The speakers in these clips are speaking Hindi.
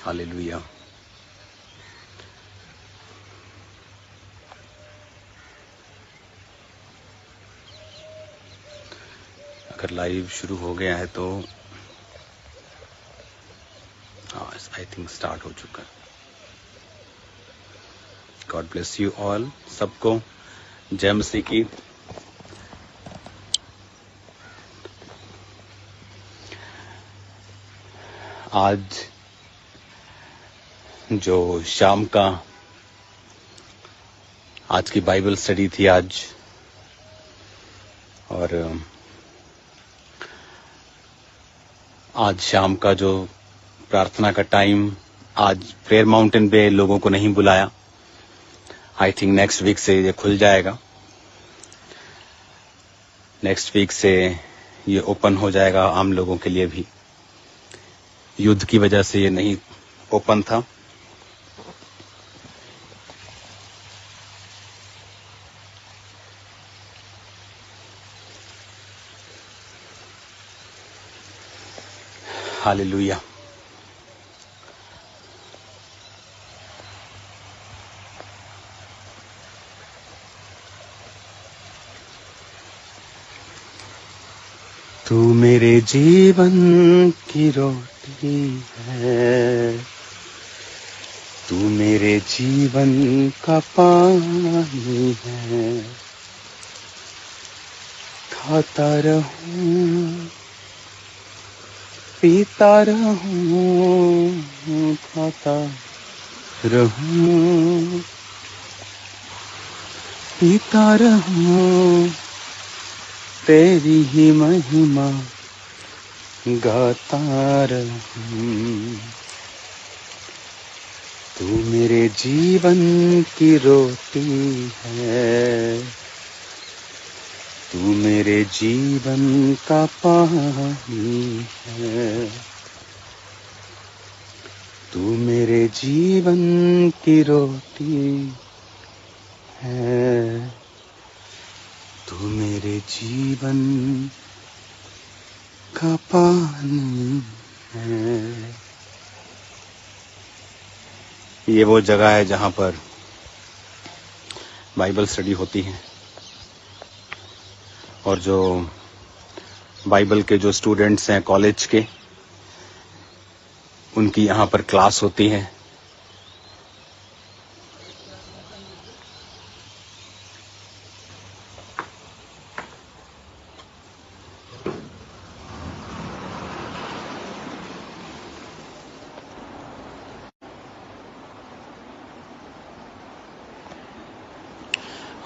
हालेलुया। अगर लाइव शुरू हो गया है तो हाँ, आई थिंक स्टार्ट हो चुका है। गॉड ब्लेस यू ऑल, सबको जय मसीह की। आज जो शाम का आज की बाइबल स्टडी थी आज, और आज शाम का जो प्रार्थना का टाइम, आज प्रेयर माउंटेन पे लोगों को नहीं बुलाया। आई थिंक नेक्स्ट वीक से ये खुल जाएगा। नेक्स्ट वीक से ये ओपन हो जाएगा आम लोगों के लिए भी। युद्ध की वजह से ये नहीं ओपन था। हालेलुया। तू मेरे जीवन की रोटी है, तू मेरे जीवन का पानी है। खाता रहूं, पीता रहूं, खाता रहूं, पीता रहूं, तेरी ही महिमा गाता रहूं। तू मेरे जीवन की रोटी है, तू मेरे जीवन का पानी है। तू मेरे जीवन की रोटी है, तू मेरे जीवन का पानी है। ये वो जगह है जहाँ पर बाइबल स्टडी होती है, और जो बाइबल के जो स्टूडेंट्स हैं कॉलेज के, उनकी यहाँ पर क्लास होती है।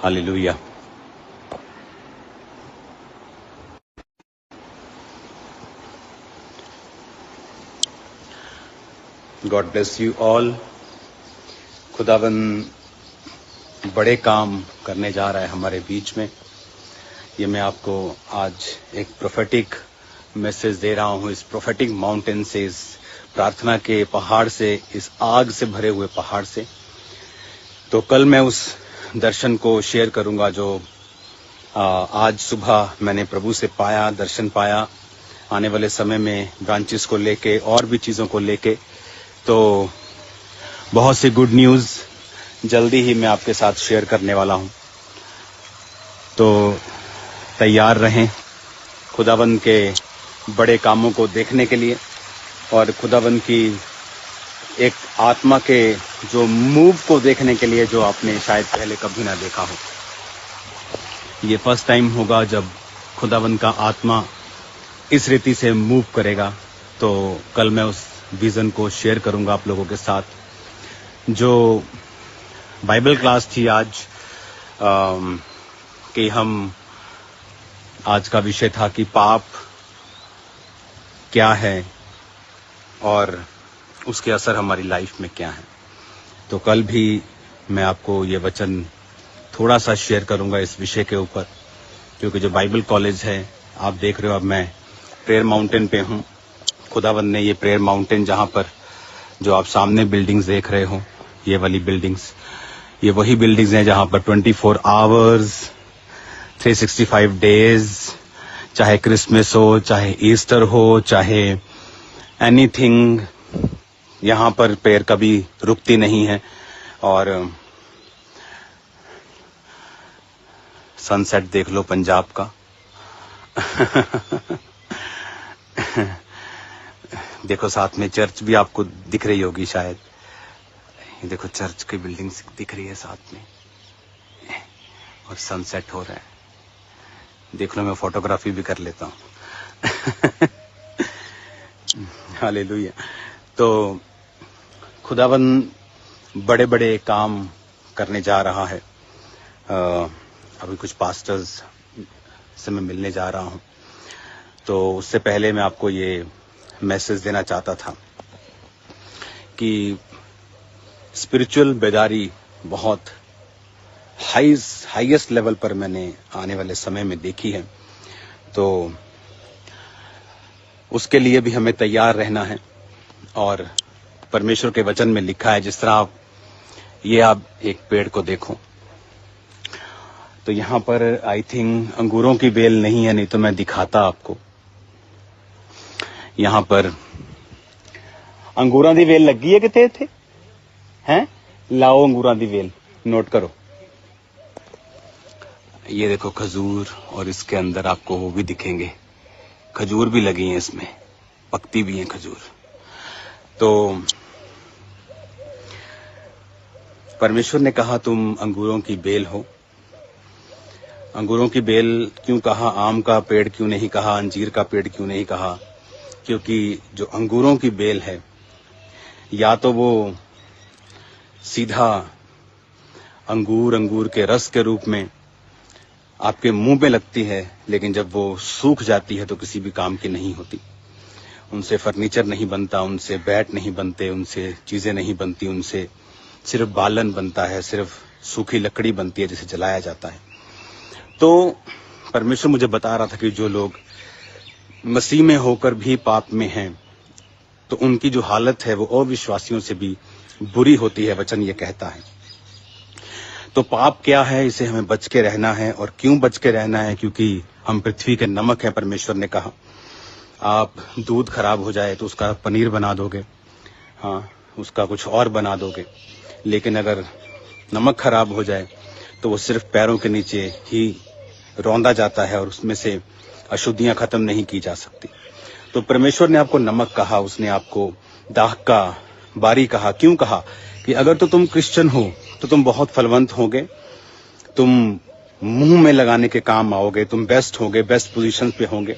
Hallelujah. God bless you all. खुदावन बड़े काम करने जा रहा है हमारे बीच में। ये मैं आपको आज एक प्रोफेटिक मैसेज दे रहा हूँ, इस प्रोफेटिक माउंटेन से, इस प्रार्थना के पहाड़ से, इस आग से भरे हुए पहाड़ से। तो कल मैं उस दर्शन को शेयर करूंगा जो आज सुबह मैंने प्रभु से पाया, दर्शन पाया। आने वाले समय में ब्रांचेस को लेके और भी चीज़ों को लेके, तो बहुत सी गुड न्यूज़ जल्दी ही मैं आपके साथ शेयर करने वाला हूं। तो तैयार रहें खुदावन के बड़े कामों को देखने के लिए, और खुदावन की एक आत्मा के जो मूव को देखने के लिए, जो आपने शायद पहले कभी ना देखा हो। ये फर्स्ट टाइम होगा जब खुदावन का आत्मा इस रीति से मूव करेगा। तो कल मैं उस विजन को शेयर करूंगा आप लोगों के साथ। जो बाइबल क्लास थी आज, कि हम आज का विषय था कि पाप क्या है और उसके असर हमारी लाइफ में क्या है। तो कल भी मैं आपको ये वचन थोड़ा सा शेयर करूंगा इस विषय के ऊपर, क्योंकि जो बाइबल कॉलेज है, आप देख रहे हो अब मैं प्रेयर माउंटेन पे हूँ। खुदावन ने ये प्रेयर माउंटेन, जहाँ पर जो आप सामने बिल्डिंग्स देख रहे हो, ये वाली बिल्डिंग्स, ये वही बिल्डिंग्स हैं जहाँ पर 24 आवर्स 365 डेज, चाहे क्रिसमस हो, चाहे ईस्टर हो, चाहे एनीथिंग, यहाँ पर पैर कभी रुकती नहीं है और सनसेट देख लो पंजाब का। देखो साथ में चर्च भी आपको दिख रही होगी शायद। ये देखो चर्च की बिल्डिंग दिख रही है साथ में और सनसेट हो रहा है। देख लो मैं फोटोग्राफी भी कर लेता हूँ। हालेलुया। तो खुदावन बड़े बड़े काम करने जा रहा है। अभी कुछ पास्टर्स से मैं मिलने जा रहा हूं, तो उससे पहले मैं आपको ये मैसेज देना चाहता था कि स्पिरिचुअल बेदारी बहुत हाईएस्ट लेवल पर मैंने आने वाले समय में देखी है। तो उसके लिए भी हमें तैयार रहना है और परमेश्वर के वचन में लिखा है, जिस तरह आप एक पेड़ को देखो तो यहाँ पर आई थिंक अंगूरों की बेल नहीं है, नहीं तो मैं दिखाता आपको। यहाँ पर अंगूरां दी वेल लगी है कितने थे हैं? लाओ अंगूरां दी वेल नोट करो। ये देखो खजूर, और इसके अंदर आपको वो भी दिखेंगे, खजूर भी लगी हैं इसमें, पकती भी हैं खजूर। तो परमेश्वर ने कहा तुम अंगूरों की बेल हो। अंगूरों की बेल क्यों कहा? आम का पेड़ क्यों नहीं कहा? अंजीर का पेड़ क्यों नहीं कहा? क्योंकि जो अंगूरों की बेल है, या तो वो सीधा अंगूर के रस के रूप में आपके मुंह में लगती है, लेकिन जब वो सूख जाती है तो किसी भी काम की नहीं होती। उनसे फर्नीचर नहीं बनता, उनसे बैट नहीं बनते, उनसे चीजें नहीं बनती, उनसे सिर्फ बालन बनता है, सिर्फ सूखी लकड़ी बनती है जिसे जलाया जाता है। तो परमेश्वर मुझे बता रहा था कि जो लोग मसीह में होकर भी पाप में हैं, तो उनकी जो हालत है वो अविश्वासियों से भी बुरी होती है, वचन ये कहता है। तो पाप क्या है, इसे हमें बच के रहना है। और क्यों बच के रहना है? क्योंकि हम पृथ्वी के नमक हैं। परमेश्वर ने कहा आप दूध खराब हो जाए तो उसका पनीर बना दोगे, हाँ, उसका कुछ और बना दोगे, लेकिन अगर नमक खराब हो जाए तो वो सिर्फ पैरों के नीचे ही रौंदा जाता है और उसमें से अशुद्धियां खत्म नहीं की जा सकती। तो परमेश्वर ने आपको नमक कहा, उसने आपको दाख का बारी कहा। क्यों कहा? कि अगर तो तुम क्रिश्चियन हो तो तुम बहुत फलवंत होगे, तुम मुंह में लगाने के काम आओगे, तुम बेस्ट होगे, बेस्ट पोजीशन पे होंगे।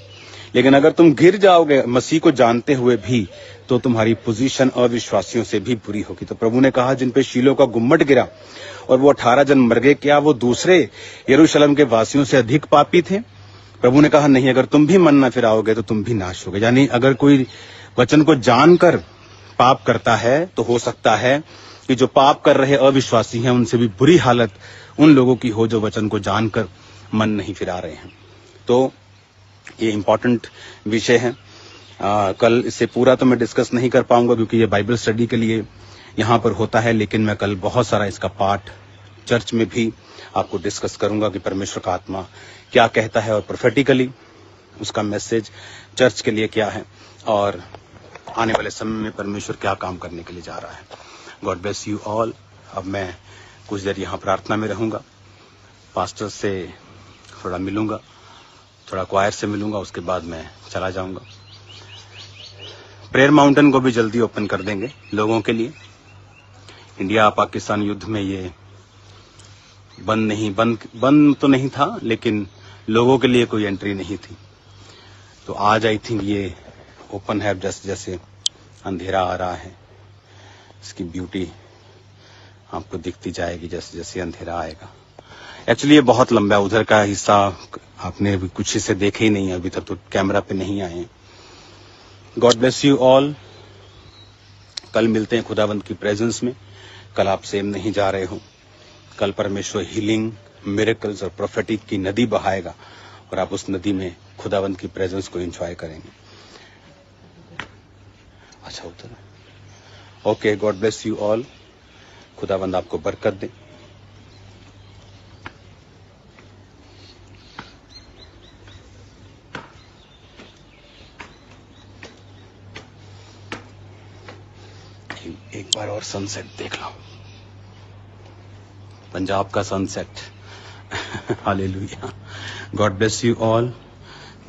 लेकिन अगर तुम गिर जाओगे मसीह को जानते हुए भी, तो तुम्हारी पोजीशन अविश्वासियों से भी बुरी होगी। तो प्रभु ने कहा जिन पे शीलो का गुम्मट गिरा और वो 18 जन मर गए, क्या वो दूसरे यरूशलेम के वासियों से अधिक पापी थे? प्रभु ने कहा नहीं, अगर तुम भी मन न फिराओगे तो तुम भी नाश होगे। यानी अगर कोई वचन को जानकर पाप करता है तो हो सकता है कि जो पाप कर रहे अविश्वासी हैं उनसे भी बुरी हालत उन लोगों की हो जो वचन को जानकर मन नहीं फिरा रहे हैं। तो ये इम्पोर्टेंट विषय है। कल इससे पूरा तो मैं डिस्कस नहीं कर पाऊंगा क्योंकि ये बाइबल स्टडी के लिए यहाँ पर होता है, लेकिन मैं कल बहुत सारा इसका पाठ चर्च में भी आपको डिस्कस करूंगा कि परमेश्वर का आत्मा क्या कहता है और प्रोफेटिकली उसका मैसेज चर्च के लिए क्या है और आने वाले समय में परमेश्वर क्या काम करने के लिए जा रहा है। God bless you all. अब मैं कुछ देर यहाँ प्रार्थना में रहूंगा, पास्टर से थोड़ा मिलूंगा, थोड़ा क्वायर से मिलूंगा, उसके बाद मैं चला जाऊंगा। प्रेयर माउंटेन को भी जल्दी ओपन कर देंगे लोगों के लिए। इंडिया पाकिस्तान युद्ध में ये बंद तो नहीं था, लेकिन लोगों के लिए कोई एंट्री नहीं थी। तो आज आई थिंक ये ओपन है। जैसे जैसे अंधेरा आ रहा है, इसकी ब्यूटी आपको दिखती जाएगी जैसे जैसे अंधेरा आएगा। एक्चुअली ये बहुत लंबा है, उधर का हिस्सा आपने अभी कुछ हिस्से देखे ही नहीं है, अभी तक तो कैमरा पे नहीं आए हैं। God bless you all. कल मिलते हैं खुदावंत की प्रेजेंस में। कल आप सेम नहीं जा रहे हो। कल परमेश्वर हीलिंग, मिरेकल्स और प्रोफेटिक की नदी बहाएगा और आप उस नदी में खुदावंत की प्रेजेंस को एंजॉय करेंगे। अच्छा उधर। Okay, God bless you all. खुदावंत आपको बरकत दे। कि एक बार और सनसेट देख लो, पंजाब का sunset. Hallelujah. God bless you all.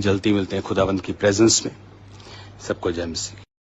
जल्दी मिलते हैं खुदावंद की प्रेजेंस में। सबको जय मसीह।